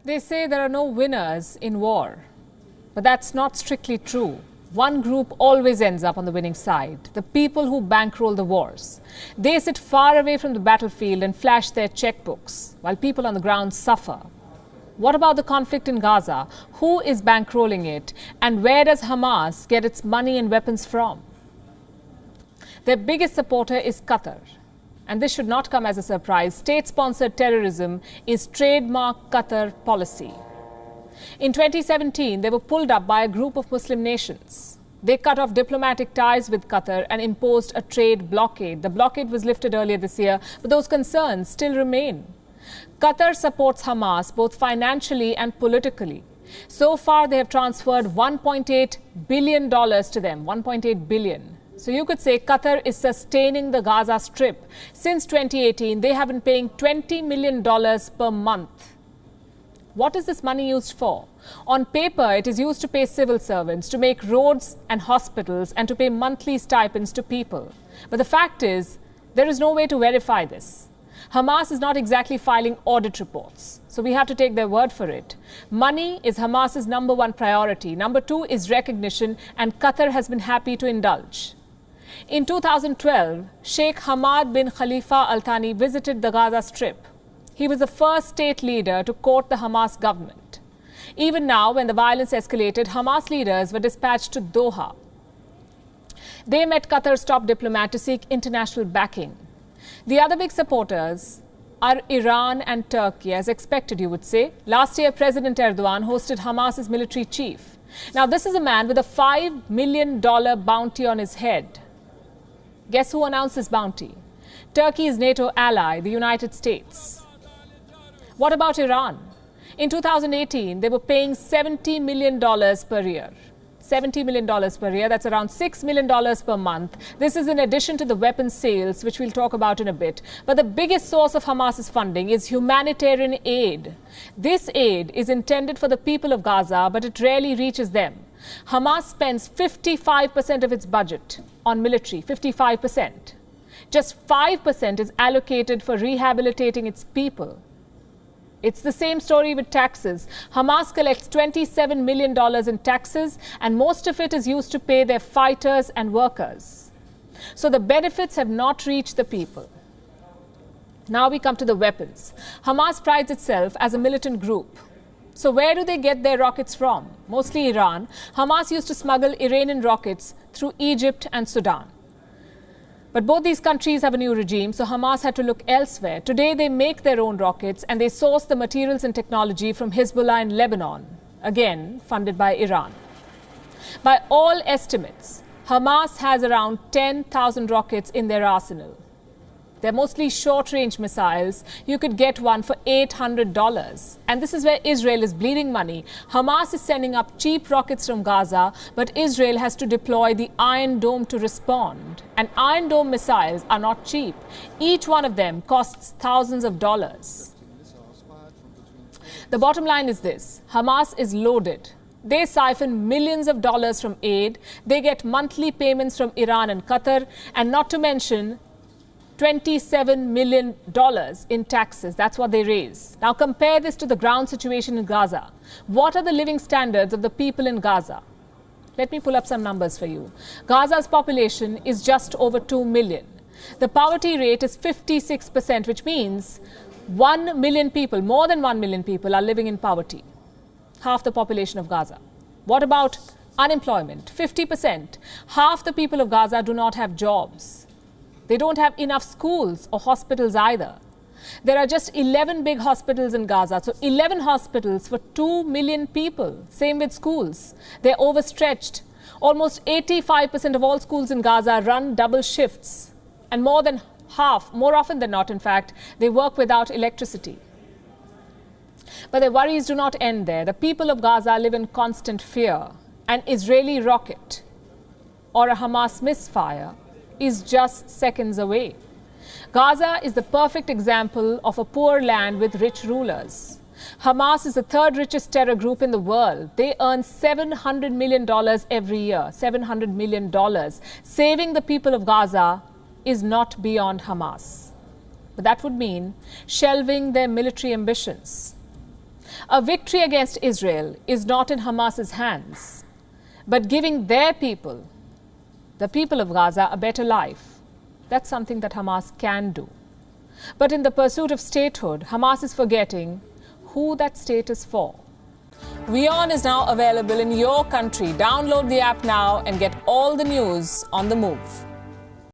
They say there are no winners in war, but that's not strictly true. One group always ends up on the winning side, the people who bankroll the wars. They sit far away from the battlefield and flash their checkbooks, while people on the ground suffer. What about the conflict in Gaza? Who is bankrolling it? And where does Hamas get its money and weapons from? Their biggest supporter is Qatar. And this should not come as a surprise. State-sponsored terrorism is trademark Qatar policy. In 2017, they were pulled up by a group of Muslim nations. They cut off diplomatic ties with Qatar and imposed a trade blockade. The blockade was lifted earlier this year, but those concerns still remain. Qatar supports Hamas both financially and politically. So far, they have transferred $1.8 billion to them, $1.8 billion. So you could say Qatar is sustaining the Gaza Strip. Since 2018, they have been paying $20 million per month. What is this money used for? On paper, it is used to pay civil servants, to make roads and hospitals, and to pay monthly stipends to people. But the fact is, there is no way to verify this. Hamas is not exactly filing audit reports, so we have to take their word for it. Money is Hamas's number one priority. Number two is recognition, and Qatar has been happy to indulge. In 2012, Sheikh Hamad bin Khalifa Al Thani visited the Gaza Strip. He was the first state leader to court the Hamas government. Even now, when the violence escalated, Hamas leaders were dispatched to Doha. They met Qatar's top diplomat to seek international backing. The other big supporters are Iran and Turkey, as expected, you would say. Last year, President Erdogan hosted Hamas's military chief. Now, this is a man with a $5 million bounty on his head. Guess who announced this bounty? Turkey's NATO ally, the United States. What about Iran? In 2018, they were paying $70 million per year. $70 million per year, that's around $6 million per month. This is in addition to the weapons sales, which we'll talk about in a bit. But the biggest source of Hamas's funding is humanitarian aid. This aid is intended for the people of Gaza, but it rarely reaches them. Hamas spends 55% of its budget on military, 55%. Just 5% is allocated for rehabilitating its people. It's the same story with taxes. Hamas collects $27 million in taxes, and most of it is used to pay their fighters and workers. So the benefits have not reached the people. Now we come to the weapons. Hamas prides itself as a militant group. So where do they get their rockets from? Mostly Iran. Hamas used to smuggle Iranian rockets through Egypt and Sudan. But both these countries have a new regime, so Hamas had to look elsewhere. Today, they make their own rockets and they source the materials and technology from Hezbollah in Lebanon, again funded by Iran. By all estimates, Hamas has around 10,000 rockets in their arsenal. They're mostly short-range missiles. You could get one for $800. And this is where Israel is bleeding money. Hamas is sending up cheap rockets from Gaza, but Israel has to deploy the Iron Dome to respond. And Iron Dome missiles are not cheap. Each one of them costs thousands of dollars. The bottom line is this: Hamas is loaded. They siphon millions of dollars from aid. They get monthly payments from Iran and Qatar, and not to mention $27 million in taxes. That's what they raise. Now compare this to the ground situation in Gaza. What are the living standards of the people in Gaza? Let me pull up some numbers for you. Gaza's population is just over 2 million. The poverty rate is 56%, which means 1 million people, more than 1 million people, are living in poverty. Half the population of Gaza. What about unemployment? 50%. Half the people of Gaza do not have jobs. They don't have enough schools or hospitals either. There are just 11 big hospitals in Gaza. So 11 hospitals for 2 million people. Same with schools. They're overstretched. Almost 85% of all schools in Gaza run double shifts. And more than half, more often than not, in fact, they work without electricity. But their worries do not end there. The people of Gaza live in constant fear. An Israeli rocket or a Hamas misfire is just seconds away. Gaza is the perfect example of a poor land with rich rulers. Hamas is the third richest terror group in the world. They earn $700 million every year, $700 million. Saving the people of Gaza is not beyond Hamas. But that would mean shelving their military ambitions. A victory against Israel is not in Hamas's hands, but giving their people, the people of Gaza, a better life. That's something that Hamas can do. But in the pursuit of statehood, Hamas is forgetting who that state is for. WION is now available in your country. Download the app now and get all the news on the move.